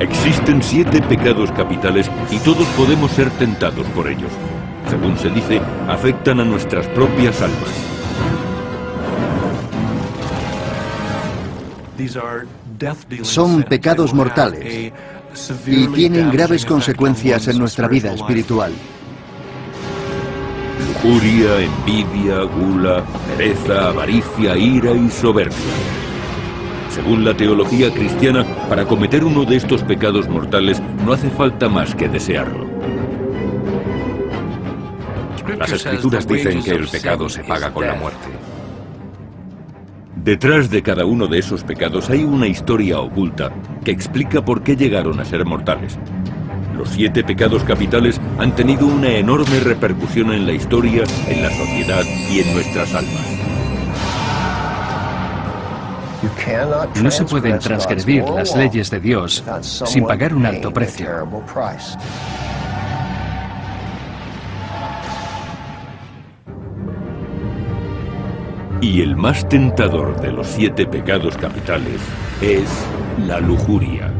Existen 7 pecados capitales y todos podemos ser tentados por ellos. Según se dice, afectan a nuestras propias almas. Son pecados mortales y tienen graves consecuencias en nuestra vida espiritual. Lujuria, envidia, gula, pereza, avaricia, ira y soberbia. Según la teología cristiana, para cometer uno de estos pecados mortales no hace falta más que desearlo. Las Escrituras dicen que el pecado se paga con la muerte. Detrás de cada uno de esos pecados hay una historia oculta que explica por qué llegaron a ser mortales. Los 7 pecados capitales han tenido una enorme repercusión en la historia, en la sociedad y en nuestras almas. No se pueden transgredir las leyes de Dios sin pagar un alto precio. Y el más tentador de los 7 pecados capitales es la lujuria.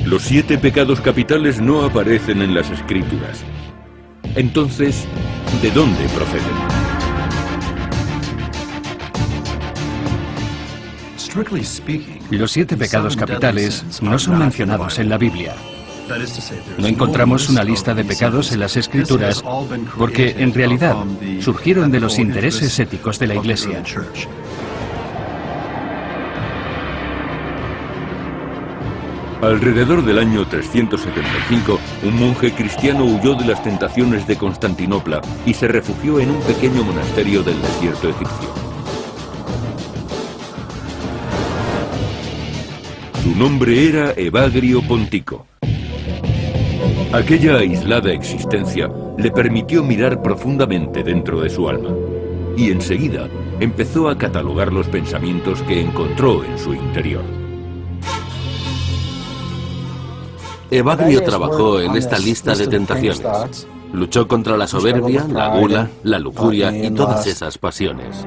Los 7 pecados capitales no aparecen en las Escrituras. Entonces, ¿de dónde proceden? Los 7 pecados capitales no son mencionados en la Biblia. No encontramos una lista de pecados en las Escrituras porque, en realidad, surgieron de los intereses éticos de la Iglesia. Alrededor del año 375, un monje cristiano huyó de las tentaciones de Constantinopla y se refugió en un pequeño monasterio del desierto egipcio. Su nombre era Evagrio Pontico. Aquella aislada existencia le permitió mirar profundamente dentro de su alma y enseguida empezó a catalogar los pensamientos que encontró en su interior. Evagrio trabajó en esta lista de tentaciones. Luchó contra la soberbia, la gula, la lujuria y todas esas pasiones.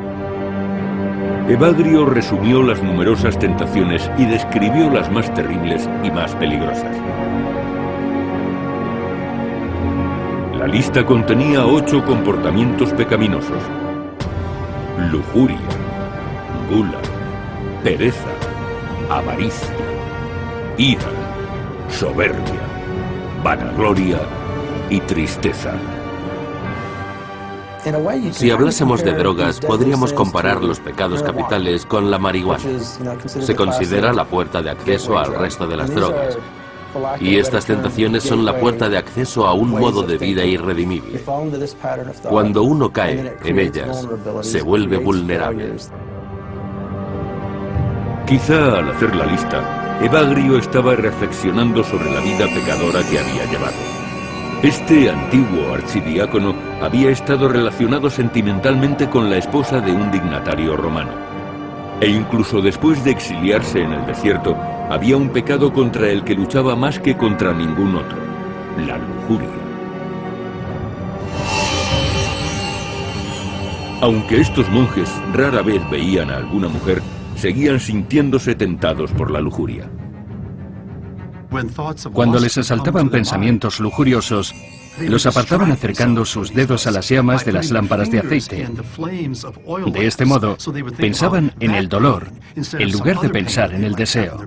Evagrio resumió las numerosas tentaciones y describió las más terribles y más peligrosas. La lista contenía 8 comportamientos pecaminosos: lujuria, gula, pereza, avaricia, ira, soberbia, vanagloria y tristeza. Si hablásemos de drogas, podríamos comparar los pecados capitales con la marihuana. Se considera la puerta de acceso al resto de las drogas. Y estas tentaciones son la puerta de acceso a un modo de vida irredimible. Cuando uno cae en ellas, se vuelve vulnerable. Quizá al hacer la lista, Evagrio estaba reflexionando sobre la vida pecadora que había llevado. Este antiguo archidiácono había estado relacionado sentimentalmente con la esposa de un dignatario romano. E incluso después de exiliarse en el desierto, había un pecado contra el que luchaba más que contra ningún otro: la lujuria. Aunque estos monjes rara vez veían a alguna mujer, seguían sintiéndose tentados por la lujuria. Cuando les asaltaban pensamientos lujuriosos, los apartaban acercando sus dedos a las llamas de las lámparas de aceite. De este modo, pensaban en el dolor, en lugar de pensar en el deseo.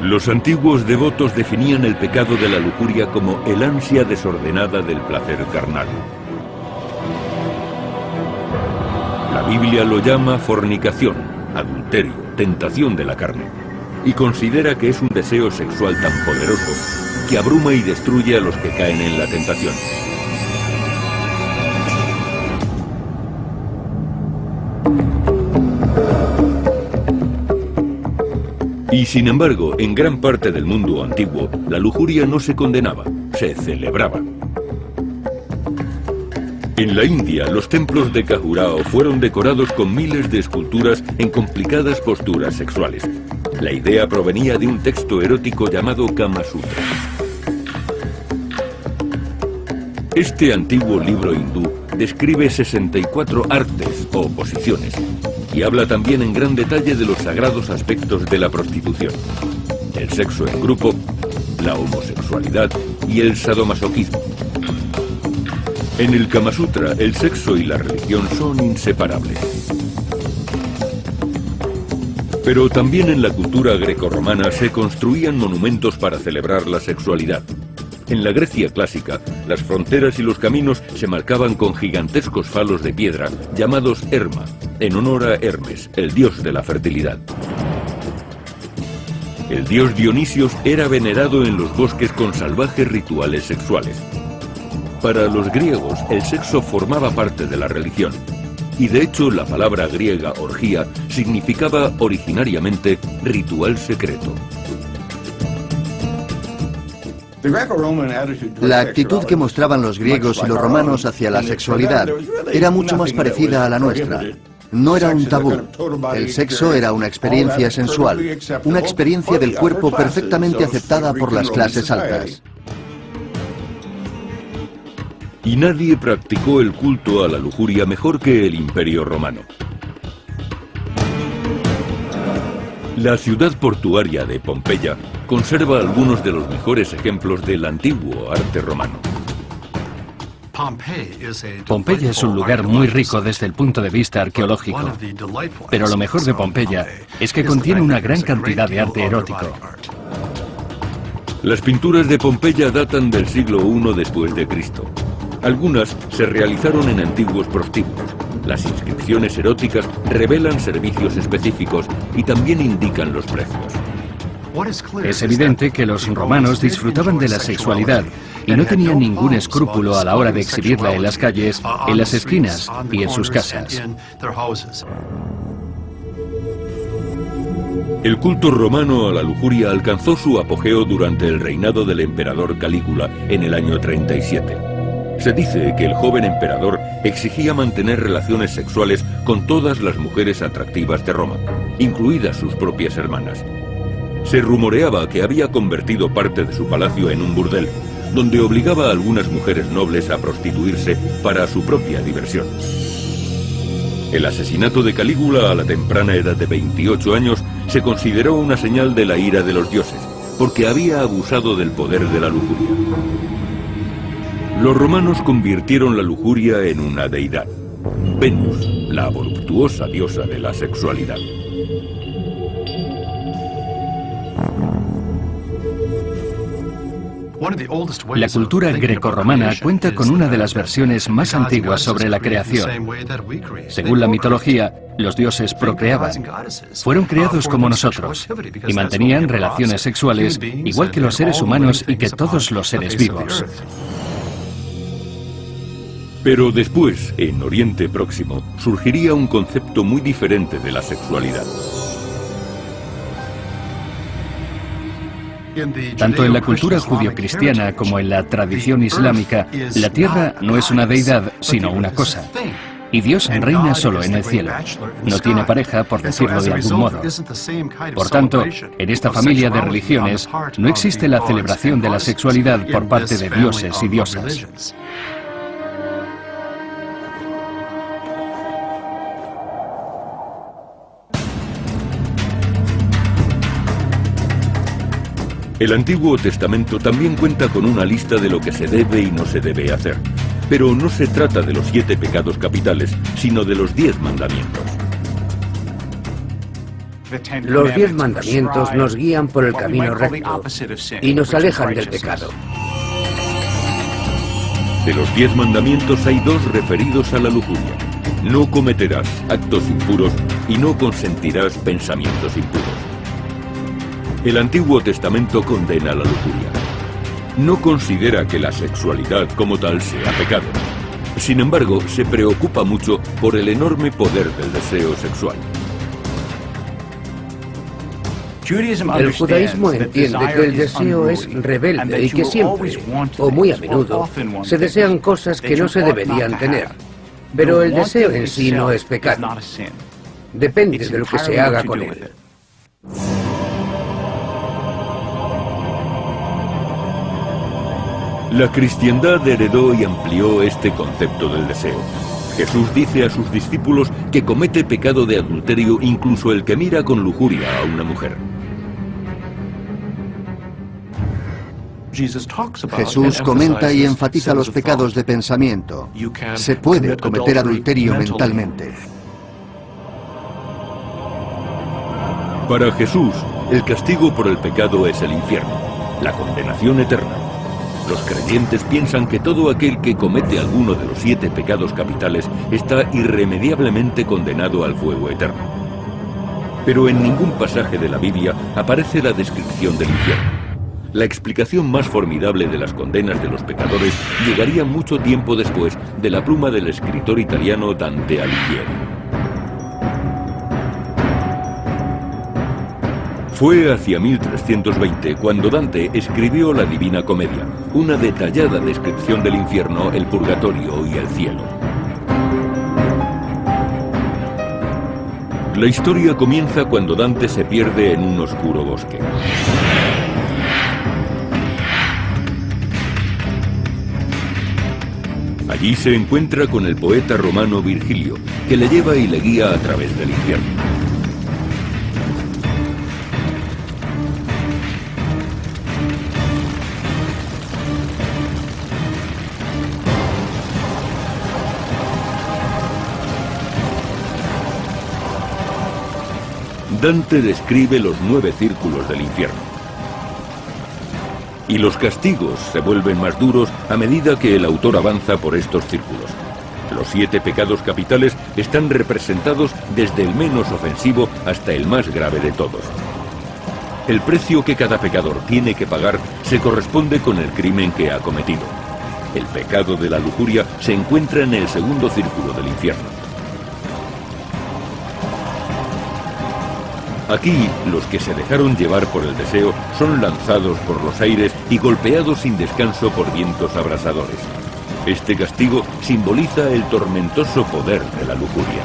Los antiguos devotos definían el pecado de la lujuria como el ansia desordenada del placer carnal. La Biblia lo llama fornicación, adulterio, tentación de la carne, y considera que es un deseo sexual tan poderoso que abruma y destruye a los que caen en la tentación. Y sin embargo, en gran parte del mundo antiguo, la lujuria no se condenaba, se celebraba. En la India, los templos de Khajuraho fueron decorados con miles de esculturas en complicadas posturas sexuales. La idea provenía de un texto erótico llamado Kama Sutra. Este antiguo libro hindú describe 64 artes o posiciones y habla también en gran detalle de los sagrados aspectos de la prostitución, el sexo en grupo, la homosexualidad y el sadomasoquismo. En el Kama Sutra, el sexo y la religión son inseparables. Pero también en la cultura grecorromana se construían monumentos para celebrar la sexualidad. En la Grecia clásica, las fronteras y los caminos se marcaban con gigantescos falos de piedra llamados Herma, en honor a Hermes, el dios de la fertilidad. El dios Dionisios era venerado en los bosques con salvajes rituales sexuales. Para los griegos, el sexo formaba parte de la religión. Y de hecho, la palabra griega orgía significaba originariamente ritual secreto. La actitud que mostraban los griegos y los romanos hacia la sexualidad era mucho más parecida a la nuestra. No era un tabú. El sexo era una experiencia sensual, una experiencia del cuerpo perfectamente aceptada por las clases altas. Y nadie practicó el culto a la lujuria mejor que el Imperio Romano. La ciudad portuaria de Pompeya conserva algunos de los mejores ejemplos del antiguo arte romano. Pompeya es un lugar muy rico desde el punto de vista arqueológico, pero lo mejor de Pompeya es que contiene una gran cantidad de arte erótico. Las pinturas de Pompeya datan del siglo I después de Cristo. Algunas se realizaron en antiguos prostíbulos. Las inscripciones eróticas revelan servicios específicos y también indican los precios. Es evidente que los romanos disfrutaban de la sexualidad y no tenían ningún escrúpulo a la hora de exhibirla en las calles, en las esquinas y en sus casas. El culto romano a la lujuria alcanzó su apogeo durante el reinado del emperador Calígula en el año 37. Se dice que el joven emperador exigía mantener relaciones sexuales con todas las mujeres atractivas de Roma, incluidas sus propias hermanas. Se rumoreaba que había convertido parte de su palacio en un burdel, donde obligaba a algunas mujeres nobles a prostituirse para su propia diversión. El asesinato de Calígula a la temprana edad de 28 años se consideró una señal de la ira de los dioses, porque había abusado del poder de la lujuria. Los romanos convirtieron la lujuria en una deidad, Venus, la voluptuosa diosa de la sexualidad. La cultura grecorromana cuenta con una de las versiones más antiguas sobre la creación. Según la mitología, los dioses procreaban. Fueron creados como nosotros y mantenían relaciones sexuales igual que los seres humanos y que todos los seres vivos. Pero después, en Oriente Próximo, surgiría un concepto muy diferente de la sexualidad. Tanto en la cultura judio-cristiana como en la tradición islámica, la tierra no es una deidad, sino una cosa. Y Dios reina solo en el cielo. No tiene pareja, por decirlo de algún modo. Por tanto, en esta familia de religiones, no existe la celebración de la sexualidad por parte de dioses y diosas. El Antiguo Testamento también cuenta con una lista de lo que se debe y no se debe hacer. Pero no se trata de los 7 pecados capitales, sino de los 10 mandamientos. Los 10 mandamientos nos guían por el camino recto y nos alejan del pecado. De los 10 mandamientos hay 2 referidos a la lujuria. No cometerás actos impuros y no consentirás pensamientos impuros. El Antiguo Testamento condena la lujuria. No considera que la sexualidad como tal sea pecado. Sin embargo, se preocupa mucho por el enorme poder del deseo sexual. El judaísmo entiende que el deseo es rebelde y que siempre, o muy a menudo, se desean cosas que no se deberían tener. Pero el deseo en sí no es pecado. Depende de lo que se haga con él. La cristiandad heredó y amplió este concepto del deseo. Jesús dice a sus discípulos que comete pecado de adulterio incluso el que mira con lujuria a una mujer. Jesús comenta y enfatiza los pecados de pensamiento. Se puede cometer adulterio mentalmente. Para Jesús, el castigo por el pecado es el infierno, la condenación eterna. Los creyentes piensan que todo aquel que comete alguno de los 7 pecados capitales está irremediablemente condenado al fuego eterno. Pero en ningún pasaje de la Biblia aparece la descripción del infierno. La explicación más formidable de las condenas de los pecadores llegaría mucho tiempo después de la pluma del escritor italiano Dante Alighieri. Fue hacia 1320 cuando Dante escribió la Divina Comedia, una detallada descripción del infierno, el purgatorio y el cielo. La historia comienza cuando Dante se pierde en un oscuro bosque. Allí se encuentra con el poeta romano Virgilio, que le lleva y le guía a través del infierno. Dante describe los 9 círculos del infierno. Y los castigos se vuelven más duros a medida que el autor avanza por estos círculos. Los 7 pecados capitales están representados desde el menos ofensivo hasta el más grave de todos. El precio que cada pecador tiene que pagar se corresponde con el crimen que ha cometido. El pecado de la lujuria se encuentra en el segundo círculo del infierno. Aquí, los que se dejaron llevar por el deseo son lanzados por los aires y golpeados sin descanso por vientos abrasadores. Este castigo simboliza el tormentoso poder de la lujuria.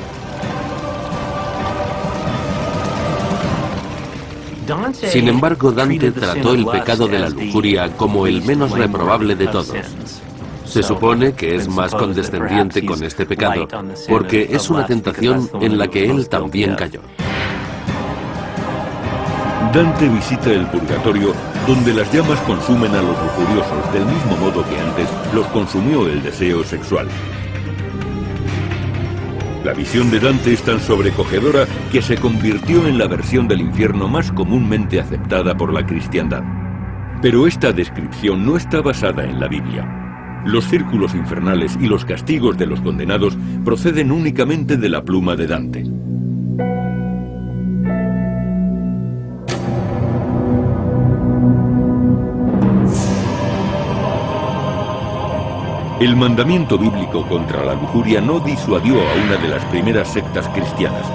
Sin embargo, Dante trató el pecado de la lujuria como el menos reprobable de todos. Se supone que es más condescendiente con este pecado, porque es una tentación en la que él también cayó. Dante visita el purgatorio, donde las llamas consumen a los lujuriosos del mismo modo que antes los consumió el deseo sexual. La visión de Dante es tan sobrecogedora que se convirtió en la versión del infierno más comúnmente aceptada por la cristiandad. Pero esta descripción no está basada en la Biblia. Los círculos infernales y los castigos de los condenados proceden únicamente de la pluma de Dante. El mandamiento bíblico contra la lujuria no disuadió a una de las primeras sectas cristianas.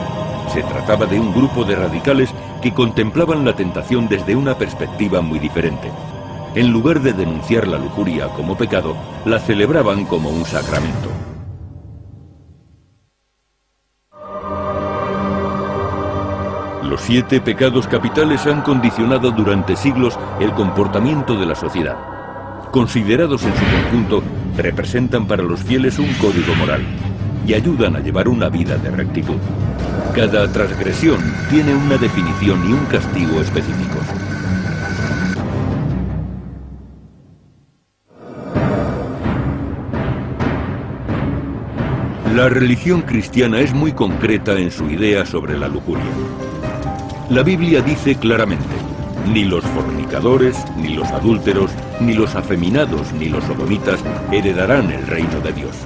Se trataba de un grupo de radicales que contemplaban la tentación desde una perspectiva muy diferente. En lugar de denunciar la lujuria como pecado, la celebraban como un sacramento. Los 7 pecados capitales han condicionado durante siglos el comportamiento de la sociedad. Considerados en su conjunto, representan para los fieles un código moral y ayudan a llevar una vida de rectitud. Cada transgresión tiene una definición y un castigo específicos. La religión cristiana es muy concreta en su idea sobre la lujuria. La Biblia dice claramente: ni los fornicadores, ni los adúlteros, ni los afeminados, ni los sodomitas heredarán el reino de Dios.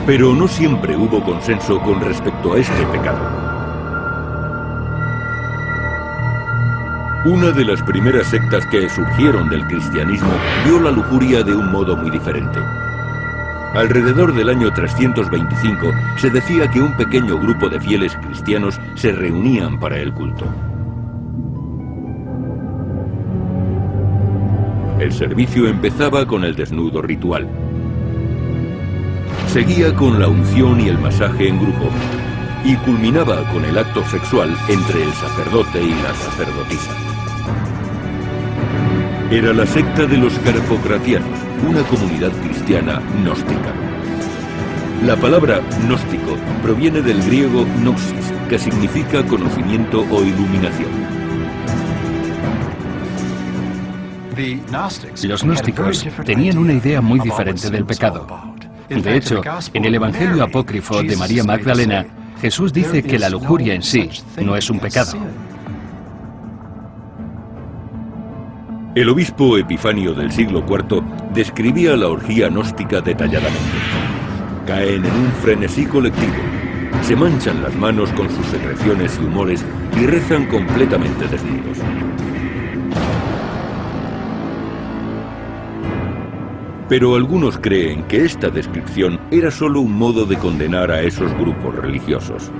Pero no siempre hubo consenso con respecto a este pecado. Una de las primeras sectas que surgieron del cristianismo vio la lujuria de un modo muy diferente. Alrededor del año 325 se decía que un pequeño grupo de fieles cristianos se reunían para el culto. El servicio empezaba con el desnudo ritual. Seguía con la unción y el masaje en grupo. y culminaba con el acto sexual entre el sacerdote y la sacerdotisa. Era la secta de los carpocratianos, una comunidad cristiana gnóstica. La palabra gnóstico proviene del griego gnosis, que significa conocimiento o iluminación. Los gnósticos tenían una idea muy diferente del pecado. De hecho, en el Evangelio apócrifo de María Magdalena, Jesús dice que la lujuria en sí no es un pecado. El obispo Epifanio del siglo IV describía la orgía gnóstica detalladamente. Caen en un frenesí colectivo, se manchan las manos con sus secreciones y humores y rezan completamente desnudos. Pero algunos creen que esta descripción era solo un modo de condenar a esos grupos religiosos.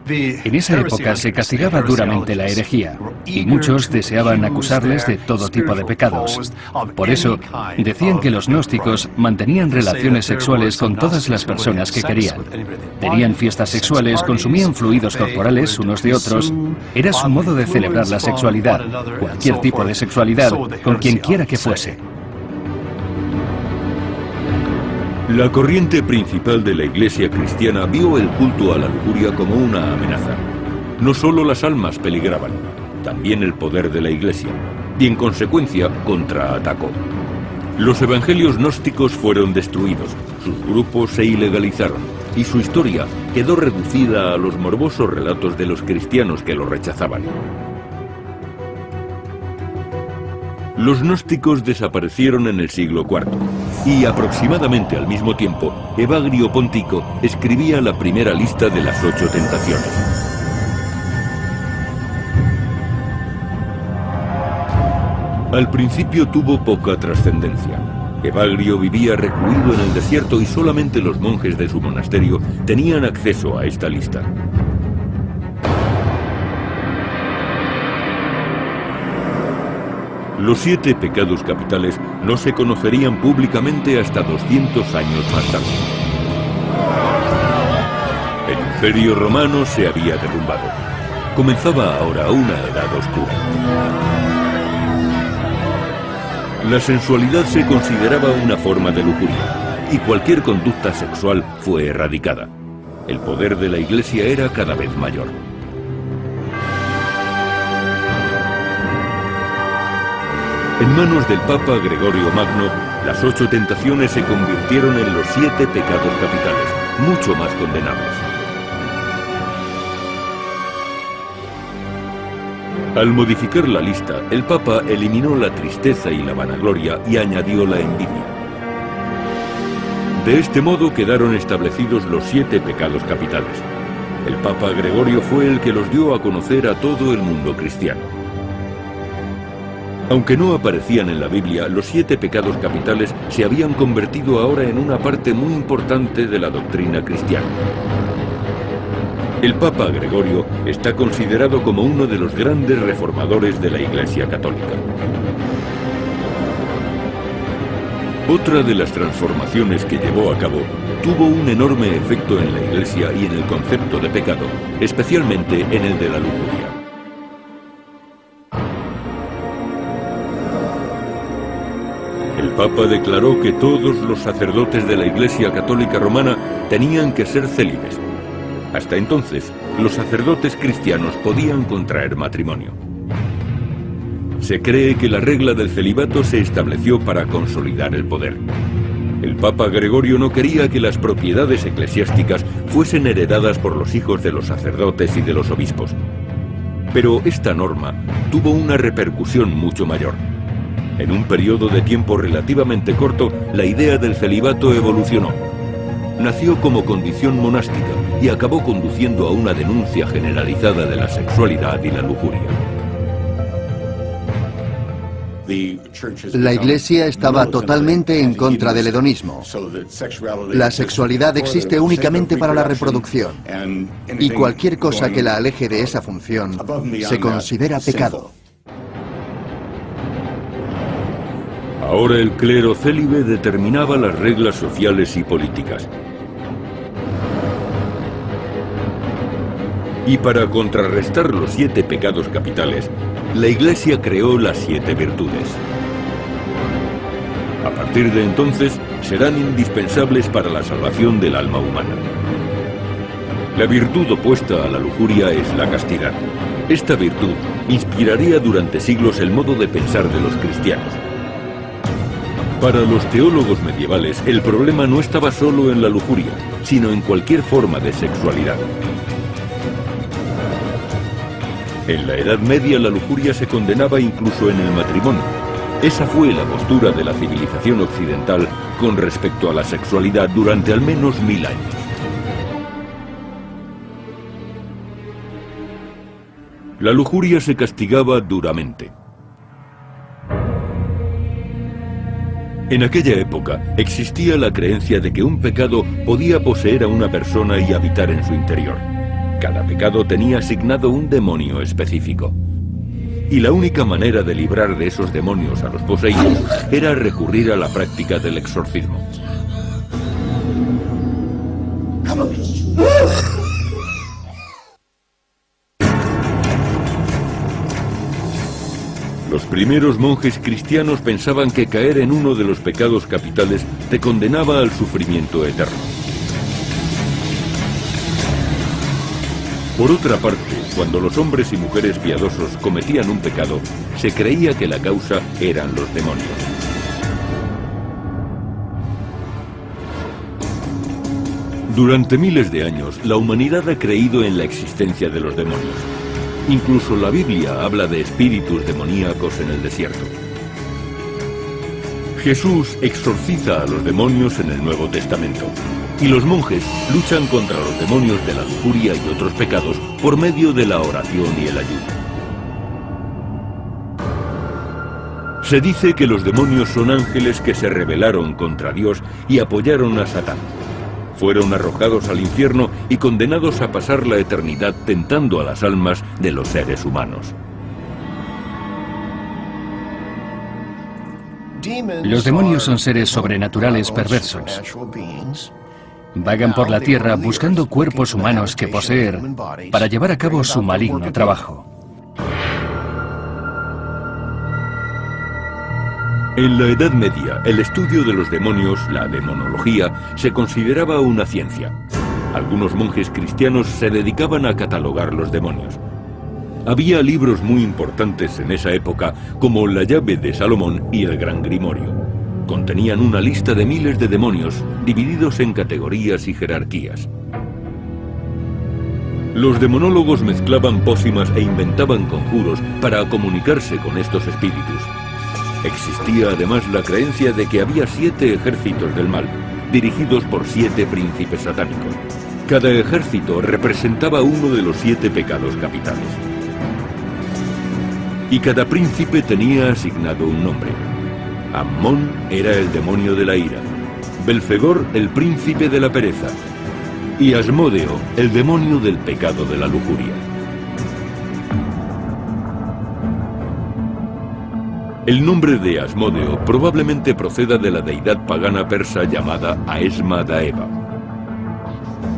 En esa época se castigaba duramente la herejía, y muchos deseaban acusarles de todo tipo de pecados. Por eso, decían que los gnósticos mantenían relaciones sexuales con todas las personas que querían. Tenían fiestas sexuales, consumían fluidos corporales unos de otros. Era su modo de celebrar la sexualidad, cualquier tipo de sexualidad, con quien quiera que fuese. La corriente principal de la Iglesia cristiana vio el culto a la lujuria como una amenaza. No solo las almas peligraban, también el poder de la Iglesia, y en consecuencia contraatacó. Los evangelios gnósticos fueron destruidos, sus grupos se ilegalizaron, y su historia quedó reducida a los morbosos relatos de los cristianos que lo rechazaban. Los gnósticos desaparecieron en el siglo IV, y aproximadamente al mismo tiempo, Evagrio Póntico escribía la primera lista de las 8 tentaciones. Al principio tuvo poca trascendencia. Evagrio vivía recluido en el desierto y solamente los monjes de su monasterio tenían acceso a esta lista. Los 7 pecados capitales no se conocerían públicamente hasta 200 años más tarde. El Imperio Romano se había derrumbado. Comenzaba ahora una edad oscura. La sensualidad se consideraba una forma de lujuria, y cualquier conducta sexual fue erradicada. El poder de la Iglesia era cada vez mayor. En manos del Papa Gregorio Magno, las 8 tentaciones se convirtieron en los 7 pecados capitales, mucho más condenables. Al modificar la lista, el Papa eliminó la tristeza y la vanagloria y añadió la envidia. De este modo quedaron establecidos los 7 pecados capitales. El Papa Gregorio fue el que los dio a conocer a todo el mundo cristiano. Aunque no aparecían en la Biblia, los 7 pecados capitales se habían convertido ahora en una parte muy importante de la doctrina cristiana. El Papa Gregorio está considerado como uno de los grandes reformadores de la Iglesia Católica. Otra de las transformaciones que llevó a cabo tuvo un enorme efecto en la Iglesia y en el concepto de pecado, especialmente en el de la lujuria. El Papa declaró que todos los sacerdotes de la Iglesia Católica Romana tenían que ser célibes. Hasta entonces, los sacerdotes cristianos podían contraer matrimonio. Se cree que la regla del celibato se estableció para consolidar el poder. El Papa Gregorio no quería que las propiedades eclesiásticas fuesen heredadas por los hijos de los sacerdotes y de los obispos. Pero esta norma tuvo una repercusión mucho mayor. En un periodo de tiempo relativamente corto, la idea del celibato evolucionó. Nació como condición monástica y acabó conduciendo a una denuncia generalizada de la sexualidad y la lujuria. La Iglesia estaba totalmente en contra del hedonismo. La sexualidad existe únicamente para la reproducción, y cualquier cosa que la aleje de esa función se considera pecado. Ahora el clero célibe determinaba las reglas sociales y políticas. Y para contrarrestar los 7 pecados capitales, la Iglesia creó las 7 virtudes. A partir de entonces, serán indispensables para la salvación del alma humana. La virtud opuesta a la lujuria es la castidad. Esta virtud inspiraría durante siglos el modo de pensar de los cristianos. Para los teólogos medievales, el problema no estaba solo en la lujuria, sino en cualquier forma de sexualidad. En la Edad Media la lujuria se condenaba incluso en el matrimonio. Esa fue la postura de la civilización occidental con respecto a la sexualidad durante al menos 1000 años. La lujuria se castigaba duramente. En aquella época existía la creencia de que un pecado podía poseer a una persona y habitar en su interior. Cada pecado tenía asignado un demonio específico. Y la única manera de librar de esos demonios a los poseídos era recurrir a la práctica del exorcismo. Los primeros monjes cristianos pensaban que caer en uno de los pecados capitales te condenaba al sufrimiento eterno. Por otra parte, cuando los hombres y mujeres piadosos cometían un pecado, se creía que la causa eran los demonios. Durante miles de años, la humanidad ha creído en la existencia de los demonios. Incluso la Biblia habla de espíritus demoníacos en el desierto. Jesús exorciza a los demonios en el Nuevo Testamento. Y los monjes luchan contra los demonios de la lujuria y otros pecados por medio de la oración y el ayuno. Se dice que los demonios son ángeles que se rebelaron contra Dios y apoyaron a Satán. Fueron arrojados al infierno y condenados a pasar la eternidad tentando a las almas de los seres humanos. Los demonios son seres sobrenaturales perversos. Vagan por la tierra buscando cuerpos humanos que poseer para llevar a cabo su maligno trabajo. En la Edad Media, el estudio de los demonios, la demonología, se consideraba una ciencia. Algunos monjes cristianos se dedicaban a catalogar los demonios. Había libros muy importantes en esa época, como La llave de Salomón y el Gran Grimorio. Contenían una lista de miles de demonios, divididos en categorías y jerarquías. Los demonólogos mezclaban pócimas e inventaban conjuros para comunicarse con estos espíritus. Existía además la creencia de que había 7 ejércitos del mal, dirigidos por 7 príncipes satánicos. Cada ejército representaba uno de los 7 pecados capitales. Y cada príncipe tenía asignado un nombre. Ammón era el demonio de la ira, Belfegor el príncipe de la pereza y Asmódeo el demonio del pecado de la lujuria. El nombre de Asmódeo probablemente proceda de la deidad pagana persa llamada Aesma Daeva.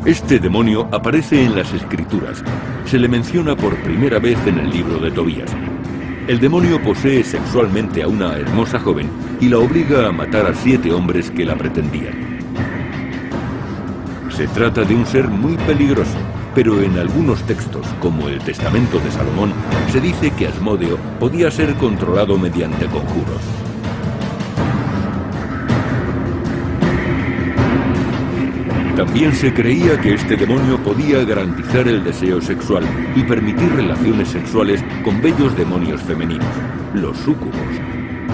Este demonio aparece en las escrituras. Se le menciona por primera vez en el libro de Tobías. El demonio posee sexualmente a una hermosa joven y la obliga a matar a 7 hombres que la pretendían. Se trata de un ser muy peligroso, pero en algunos textos, como el Testamento de Salomón, se dice que Asmódeo podía ser controlado mediante conjuros. También se creía que este demonio podía garantizar el deseo sexual y permitir relaciones sexuales con bellos demonios femeninos, los súcubos.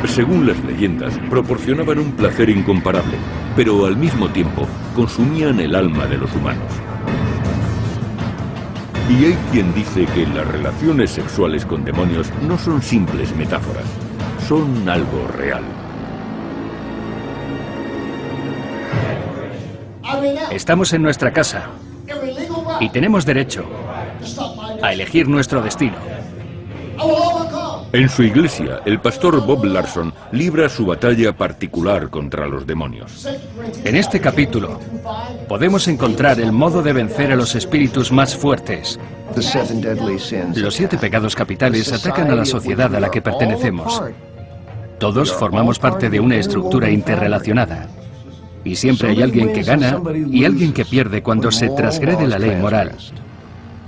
Según las leyendas, proporcionaban un placer incomparable, pero al mismo tiempo consumían el alma de los humanos. Y hay quien dice que las relaciones sexuales con demonios no son simples metáforas, son algo real. Estamos en nuestra casa y tenemos derecho a elegir nuestro destino. En su iglesia, el pastor Bob Larson libra su batalla particular contra los demonios. En este capítulo podemos encontrar el modo de vencer a los espíritus más fuertes Los 7 pecados capitales atacan a la sociedad a la que pertenecemos. Todos formamos parte de una estructura interrelacionada. Y siempre hay alguien que gana y alguien que pierde cuando se transgrede la ley moral.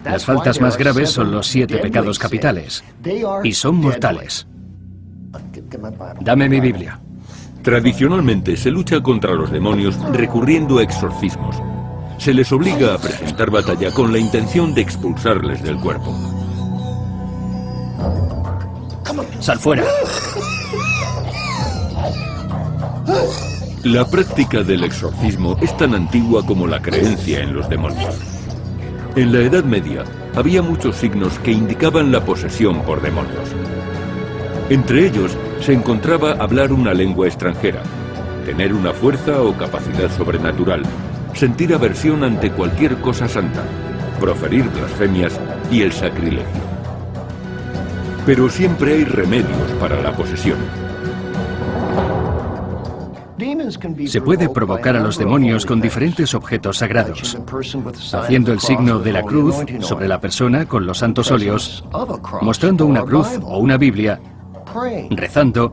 Las faltas más graves son los 7 pecados capitales. Y son mortales. Dame mi Biblia. Tradicionalmente se lucha contra los demonios recurriendo a exorcismos. Se les obliga a presentar batalla con la intención de expulsarles del cuerpo. ¡Sal fuera! La práctica del exorcismo es tan antigua como la creencia en los demonios. En la Edad Media había muchos signos que indicaban la posesión por demonios. Entre ellos se encontraba hablar una lengua extranjera, tener una fuerza o capacidad sobrenatural, sentir aversión ante cualquier cosa santa, proferir blasfemias y el sacrilegio. Pero siempre hay remedios para la posesión. Se puede provocar a los demonios con diferentes objetos sagrados, haciendo el signo de la cruz sobre la persona con los santos óleos, mostrando una cruz o una Biblia, rezando,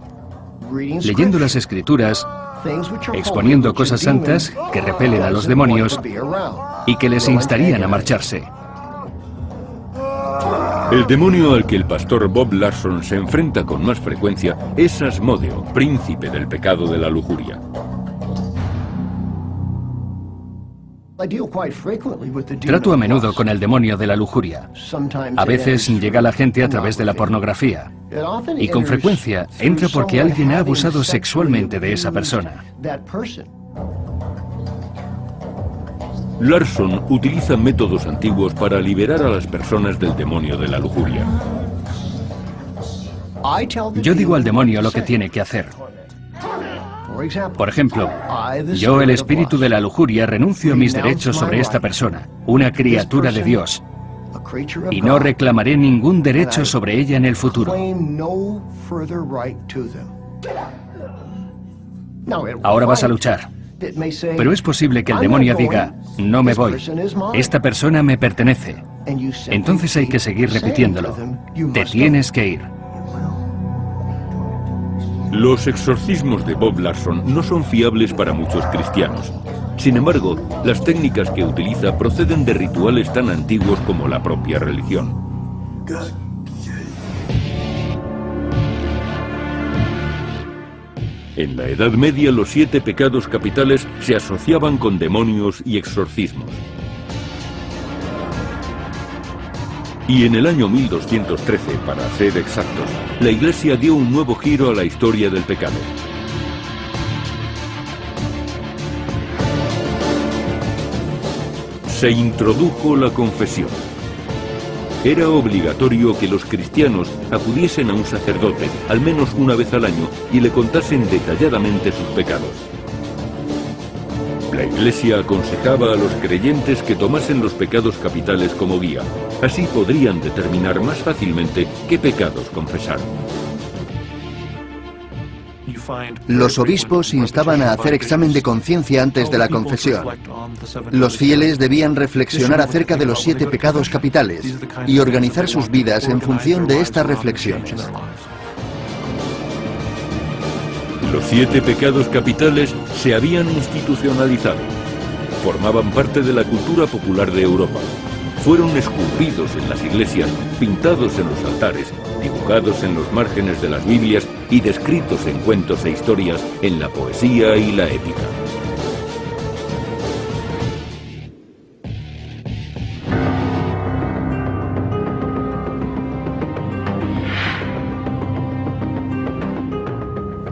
leyendo las Escrituras, exponiendo cosas santas que repelen a los demonios y que les instarían a marcharse. El demonio al que el pastor Bob Larson se enfrenta con más frecuencia es Asmodeo, príncipe del pecado de la lujuria. Trato a menudo con el demonio de la lujuria. A veces llega a la gente a través de la pornografía. Y con frecuencia entra porque alguien ha abusado sexualmente de esa persona. Larson utiliza métodos antiguos para liberar a las personas del demonio de la lujuria. Yo digo al demonio lo que tiene que hacer. Por ejemplo, yo, el espíritu de la lujuria, renuncio a mis derechos sobre esta persona, una criatura de Dios, y no reclamaré ningún derecho sobre ella en el futuro. Ahora vas a luchar. Pero es posible que el demonio diga, no me voy, esta persona me pertenece. Entonces hay que seguir repitiéndolo. Te tienes que ir. Los exorcismos de Bob Larson no son fiables para muchos cristianos. Sin embargo, las técnicas que utiliza proceden de rituales tan antiguos como la propia religión. En la Edad Media, los 7 pecados capitales se asociaban con demonios y exorcismos. Y en el año 1213, para ser exactos, la Iglesia dio un nuevo giro a la historia del pecado. Se introdujo la confesión. Era obligatorio que los cristianos acudiesen a un sacerdote, al menos una vez al año, y le contasen detalladamente sus pecados. La Iglesia aconsejaba a los creyentes que tomasen los pecados capitales como guía. Así podrían determinar más fácilmente qué pecados confesar. Los obispos instaban a hacer examen de conciencia antes de la confesión. Los fieles debían reflexionar acerca de los 7 pecados capitales y organizar sus vidas en función de estas reflexiones. Los 7 pecados capitales se habían institucionalizado. Formaban parte de la cultura popular de Europa. Fueron esculpidos en las iglesias, pintados en los altares, dibujados en los márgenes de las Biblias y descritos en cuentos e historias en la poesía y la épica.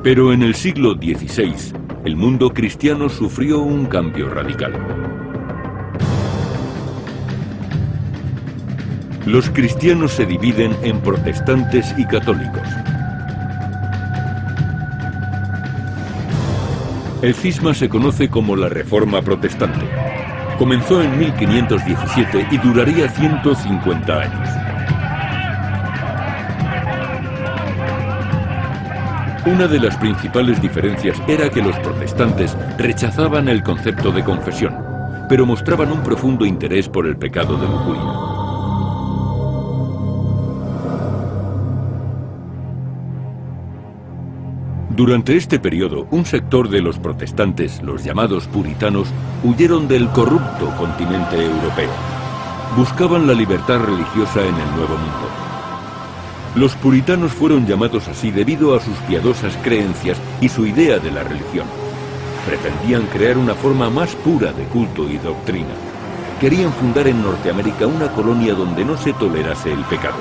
Pero en el siglo XVI, el mundo cristiano sufrió un cambio radical. Los cristianos se dividen en protestantes y católicos. El cisma se conoce como la Reforma Protestante. Comenzó en 1517 y duraría 150 años. Una de las principales diferencias era que los protestantes rechazaban el concepto de confesión, pero mostraban un profundo interés por el pecado de lujuria. Durante este periodo, un sector de los protestantes, los llamados puritanos, huyeron del corrupto continente europeo. Buscaban la libertad religiosa en el Nuevo Mundo. Los puritanos fueron llamados así debido a sus piadosas creencias y su idea de la religión. Pretendían crear una forma más pura de culto y doctrina. Querían fundar en Norteamérica una colonia donde no se tolerase el pecado.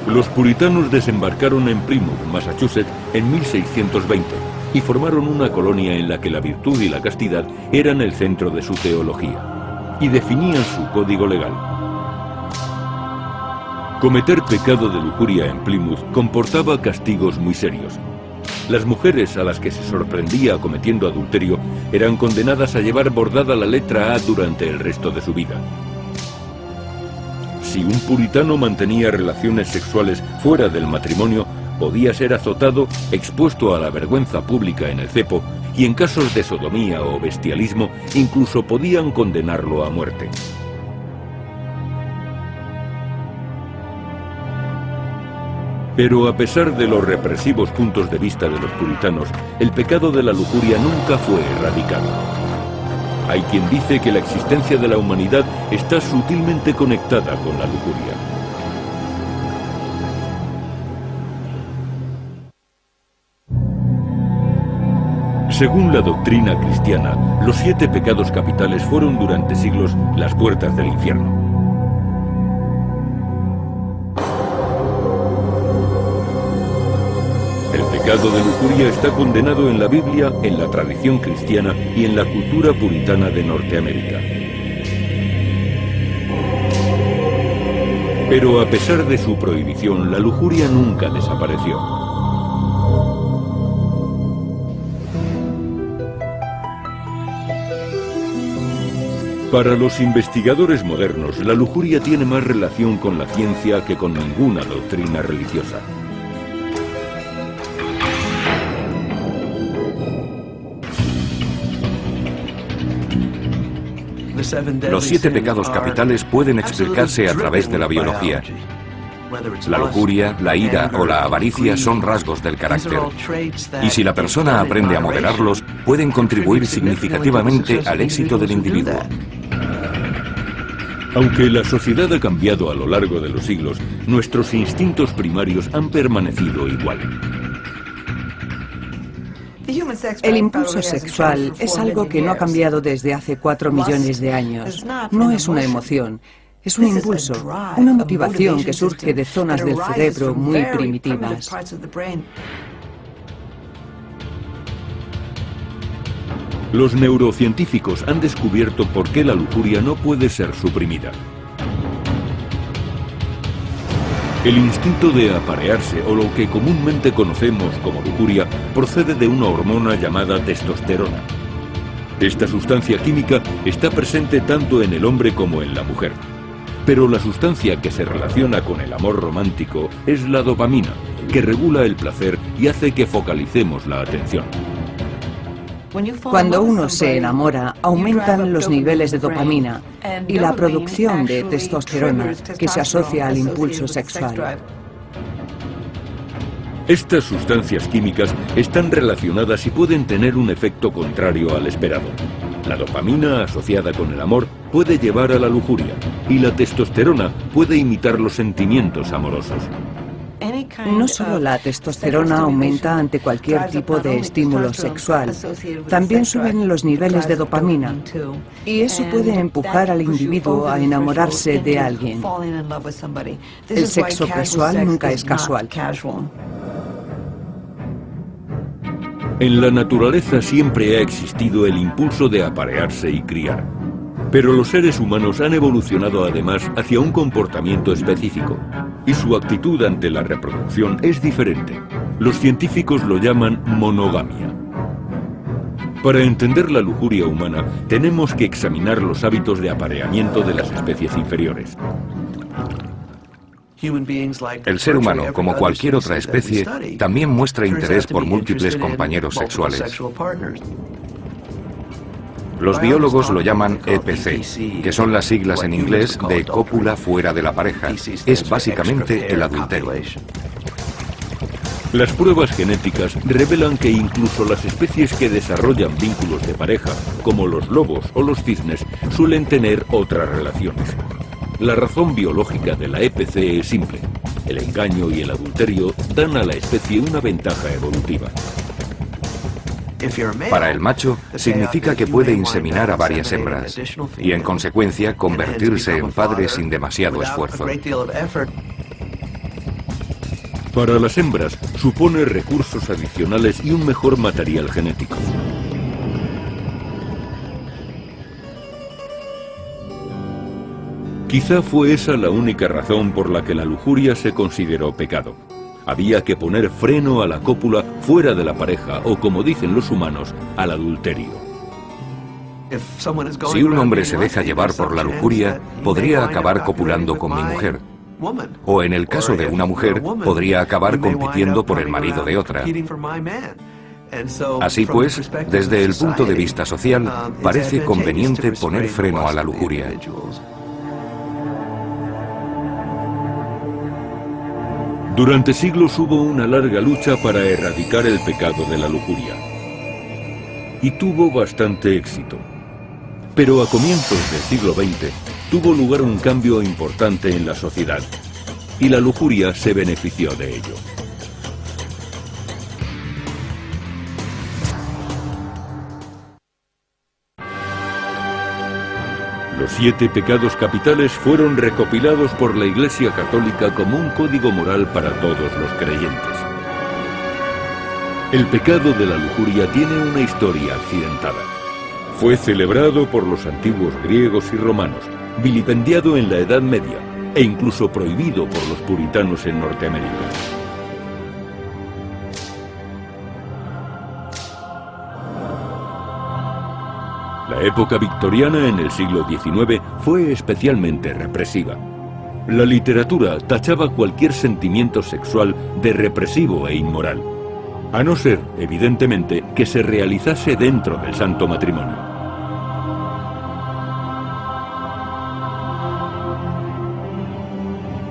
Los puritanos desembarcaron en Plymouth, Massachusetts, en 1620 y formaron una colonia en la que la virtud y la castidad eran el centro de su teología y definían su código legal. Cometer pecado de lujuria en Plymouth comportaba castigos muy serios. Las mujeres a las que se sorprendía cometiendo adulterio eran condenadas a llevar bordada la letra A durante el resto de su vida. Si un puritano mantenía relaciones sexuales fuera del matrimonio, podía ser azotado, expuesto a la vergüenza pública en el cepo, y en casos de sodomía o bestialismo, incluso podían condenarlo a muerte. Pero a pesar de los represivos puntos de vista de los puritanos, el pecado de la lujuria nunca fue erradicado. Hay quien dice que la existencia de la humanidad está sutilmente conectada con la lujuria. Según la doctrina cristiana, los 7 pecados capitales fueron durante siglos las puertas del infierno. El pecado de lujuria está condenado en la Biblia, en la tradición cristiana y en la cultura puritana de Norteamérica. Pero a pesar de su prohibición, la lujuria nunca desapareció. Para los investigadores modernos, la lujuria tiene más relación con la ciencia que con ninguna doctrina religiosa. Los 7 pecados capitales pueden explicarse a través de la biología. La lujuria, la ira o la avaricia son rasgos del carácter. Y si la persona aprende a moderarlos, pueden contribuir significativamente al éxito del individuo. Aunque la sociedad ha cambiado a lo largo de los siglos, nuestros instintos primarios han permanecido igual. El impulso sexual es algo que no ha cambiado desde hace 4 millones de años. No es una emoción, es un impulso, una motivación que surge de zonas del cerebro muy primitivas. Los neurocientíficos han descubierto por qué la lujuria no puede ser suprimida. El instinto de aparearse, o lo que comúnmente conocemos como lujuria, procede de una hormona llamada testosterona. Esta sustancia química está presente tanto en el hombre como en la mujer. Pero la sustancia que se relaciona con el amor romántico es la dopamina, que regula el placer y hace que focalicemos la atención. Cuando uno se enamora, aumentan los niveles de dopamina y la producción de testosterona, que se asocia al impulso sexual. Estas sustancias químicas están relacionadas y pueden tener un efecto contrario al esperado. La dopamina, asociada con el amor, puede llevar a la lujuria, y la testosterona puede imitar los sentimientos amorosos. No solo la testosterona aumenta ante cualquier tipo de estímulo sexual, también suben los niveles de dopamina, y eso puede empujar al individuo a enamorarse de alguien. El sexo casual nunca es casual. En la naturaleza siempre ha existido el impulso de aparearse y criar. Pero los seres humanos han evolucionado además hacia un comportamiento específico, y su actitud ante la reproducción es diferente. Los científicos lo llaman monogamia. Para entender la lujuria humana, tenemos que examinar los hábitos de apareamiento de las especies inferiores. El ser humano, como cualquier otra especie, también muestra interés por múltiples compañeros sexuales. Los biólogos lo llaman EPC, que son las siglas en inglés de cópula fuera de la pareja. Es básicamente el adulterio. Las pruebas genéticas revelan que incluso las especies que desarrollan vínculos de pareja, como los lobos o los cisnes, suelen tener otras relaciones. La razón biológica de la EPC es simple. El engaño y el adulterio dan a la especie una ventaja evolutiva. Para el macho, significa que puede inseminar a varias hembras y, en consecuencia, convertirse en padre sin demasiado esfuerzo. Para las hembras, supone recursos adicionales y un mejor material genético. Quizá fue esa la única razón por la que la lujuria se consideró pecado. Había que poner freno a la cópula fuera de la pareja, o como dicen los humanos, al adulterio. Si un hombre se deja llevar por la lujuria, podría acabar copulando con mi mujer. O en el caso de una mujer, podría acabar compitiendo por el marido de otra. Así pues, desde el punto de vista social, parece conveniente poner freno a la lujuria. Durante siglos hubo una larga lucha para erradicar el pecado de la lujuria. Y tuvo bastante éxito. Pero a comienzos del siglo XX tuvo lugar un cambio importante en la sociedad. Y la lujuria se benefició de ello. Los 7 pecados capitales fueron recopilados por la Iglesia Católica como un código moral para todos los creyentes. El pecado de la lujuria tiene una historia accidentada. Fue celebrado por los antiguos griegos y romanos, vilipendiado en la Edad Media e incluso prohibido por los puritanos en Norteamérica. La época victoriana en el siglo XIX fue especialmente represiva. La literatura tachaba cualquier sentimiento sexual de represivo e inmoral, a no ser, evidentemente, que se realizase dentro del santo matrimonio.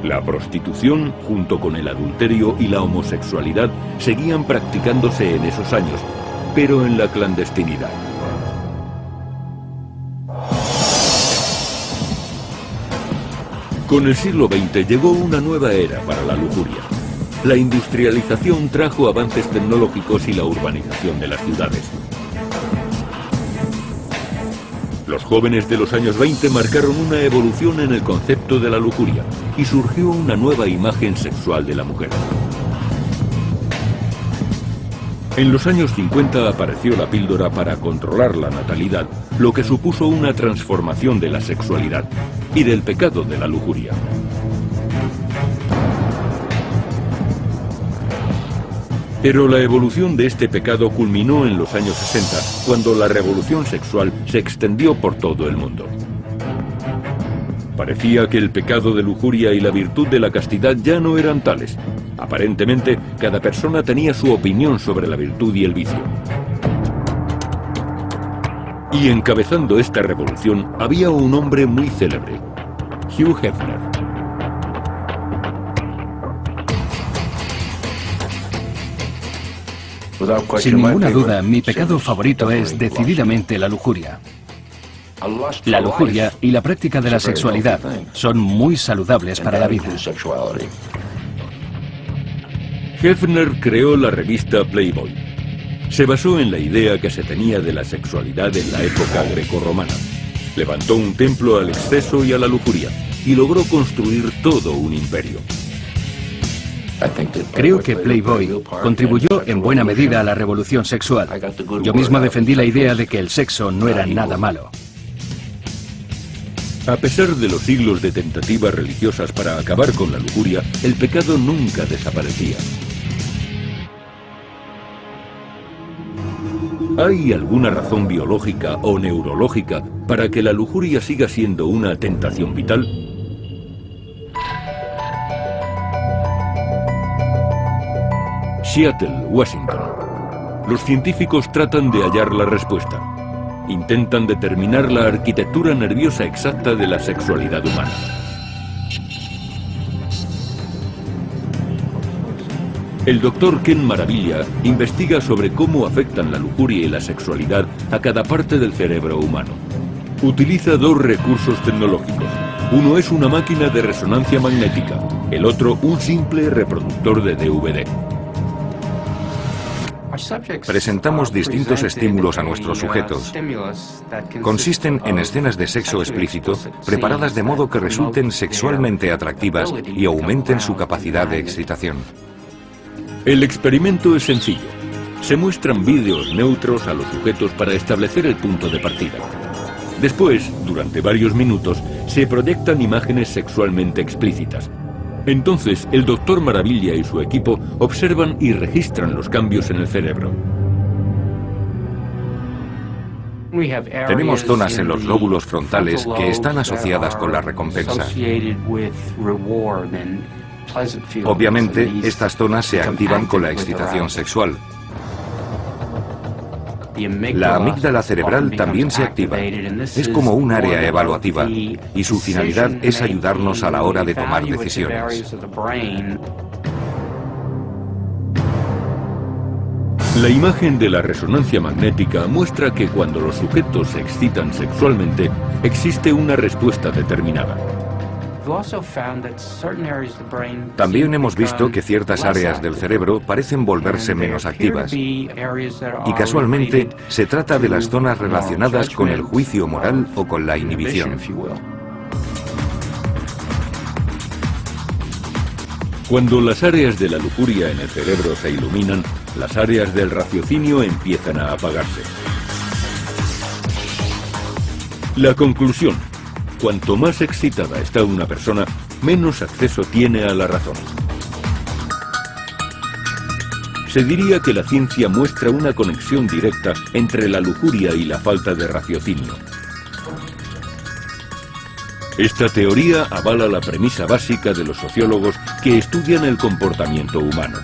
La prostitución, junto con el adulterio y la homosexualidad, seguían practicándose en esos años, pero en la clandestinidad. Con el siglo XX llegó una nueva era para la lujuria. La industrialización trajo avances tecnológicos y la urbanización de las ciudades. Los jóvenes de los años 20 marcaron una evolución en el concepto de la lujuria y surgió una nueva imagen sexual de la mujer. En los años 50 apareció la píldora para controlar la natalidad, lo que supuso una transformación de la sexualidad y del pecado de la lujuria. Pero la evolución de este pecado culminó en los años 60, cuando la revolución sexual se extendió por todo el mundo. Parecía que el pecado de lujuria y la virtud de la castidad ya no eran tales. Aparentemente, cada persona tenía su opinión sobre la virtud y el vicio. Y encabezando esta revolución había un hombre muy célebre, Hugh Hefner. Sin ninguna duda, mi pecado favorito es decididamente la lujuria. La lujuria y la práctica de la sexualidad son muy saludables para la vida. Hefner creó la revista Playboy. Se basó en la idea que se tenía de la sexualidad en la época grecorromana. Levantó un templo al exceso y a la lujuria y logró construir todo un imperio. Creo que Playboy contribuyó en buena medida a la revolución sexual. Yo mismo defendí la idea de que el sexo no era nada malo. A pesar de los siglos de tentativas religiosas para acabar con la lujuria, el pecado nunca desaparecía. ¿Hay alguna razón biológica o neurológica para que la lujuria siga siendo una tentación vital? Seattle, Washington. Los científicos tratan de hallar la respuesta. intentan determinar la arquitectura nerviosa exacta de la sexualidad humana. El doctor Ken Maravilla investiga sobre cómo afectan la lujuria y la sexualidad a cada parte del cerebro humano. Utiliza dos recursos tecnológicos. Uno es una máquina de resonancia magnética, el otro un simple reproductor de DVD. Presentamos distintos estímulos a nuestros sujetos. Consisten en escenas de sexo explícito preparadas de modo que resulten sexualmente atractivas y aumenten su capacidad de excitación. El experimento es sencillo. Se muestran vídeos neutros a los sujetos para establecer el punto de partida. Después, durante varios minutos, se proyectan imágenes sexualmente explícitas. Entonces, el doctor Maravilla y su equipo observan y registran los cambios en el cerebro. Tenemos zonas en los lóbulos frontales que están asociadas con la recompensa. Obviamente, estas zonas se activan con la excitación sexual. La amígdala cerebral también se activa. Es como un área evaluativa y su finalidad es ayudarnos a la hora de tomar decisiones. La imagen de la resonancia magnética muestra que cuando los sujetos se excitan sexualmente, existe una respuesta determinada. También hemos visto que ciertas áreas del cerebro parecen volverse menos activas. Y casualmente se trata de las zonas relacionadas con el juicio moral o con la inhibición. Cuando las áreas de la lujuria en el cerebro se iluminan, las áreas del raciocinio empiezan a apagarse. La conclusión: cuanto más excitada está una persona, menos acceso tiene a la razón. Se diría que la ciencia muestra una conexión directa entre la lujuria y la falta de raciocinio. Esta teoría avala la premisa básica de los sociólogos que estudian el comportamiento humano.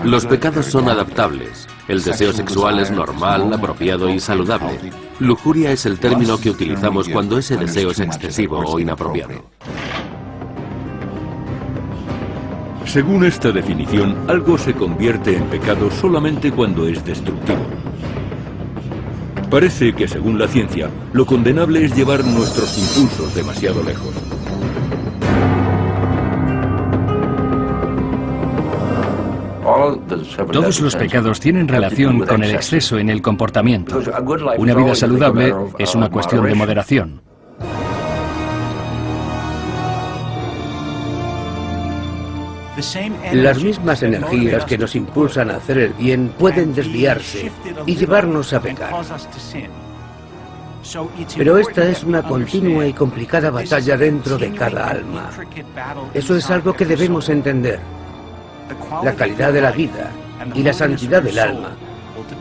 Los pecados son adaptables. El deseo sexual es normal, apropiado y saludable. Lujuria es el término que utilizamos cuando ese deseo es excesivo o inapropiado. Según esta definición, algo se convierte en pecado solamente cuando es destructivo. Parece que, según la ciencia, lo condenable es llevar nuestros impulsos demasiado lejos. Todos los pecados tienen relación con el exceso en el comportamiento. Una vida saludable es una cuestión de moderación. Las mismas energías que nos impulsan a hacer el bien pueden desviarse y llevarnos a pecar. Pero esta es una continua y complicada batalla dentro de cada alma. Eso es algo que debemos entender. La calidad de la vida y la santidad del alma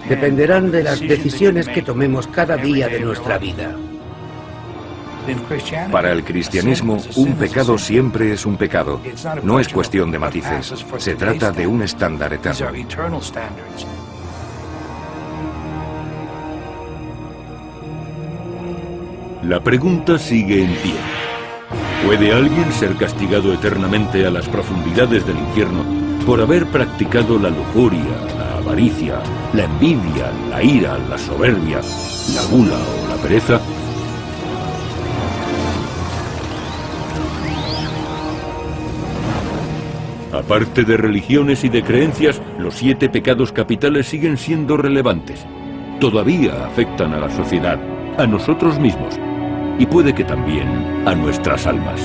dependerán de las decisiones que tomemos cada día de nuestra vida. Para el cristianismo, un pecado siempre es un pecado. No es cuestión de matices. Se trata de un estándar eterno. La pregunta sigue en pie. ¿Puede alguien ser castigado eternamente a las profundidades del infierno por haber practicado la lujuria, la avaricia, la envidia, la ira, la soberbia, la gula o la pereza? Aparte de religiones y de creencias, los 7 pecados capitales siguen siendo relevantes. Todavía afectan a la sociedad, a nosotros mismos y puede que también a nuestras almas.